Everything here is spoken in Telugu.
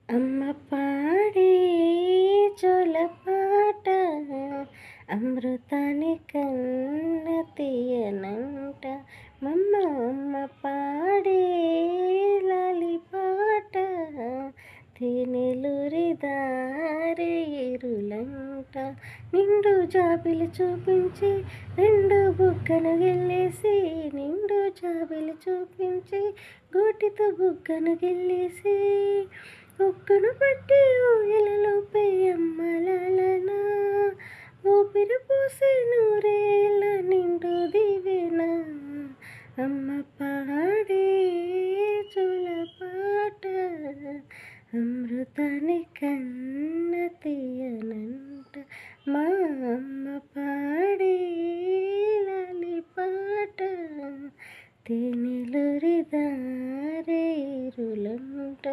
అమ్మ పాడే జోలపాట అమృతాని కన్న తీయనంట అమ్మ పాడే లాలిపాట తేనెలూరి దారే ఇరులంట నిండు జాబిలి చూపించి రెండు బుగ్గను గిల్లేసి నిండు జాబిలి చూపించి గోటితో బుగ్గను గిల్లేసి ఒక్కను పట్టి ఊయలలో పెయ్యమ్మలాలన ఊపిరి పోసి నూరేళ్ళ నిండు దివేన అమ్మ పాడే జోలపాట అమృతాని కన్న తీయనంట మా అమ్మ పాడే లాలిపాట తేనెలూరి దారే ఇరులంట.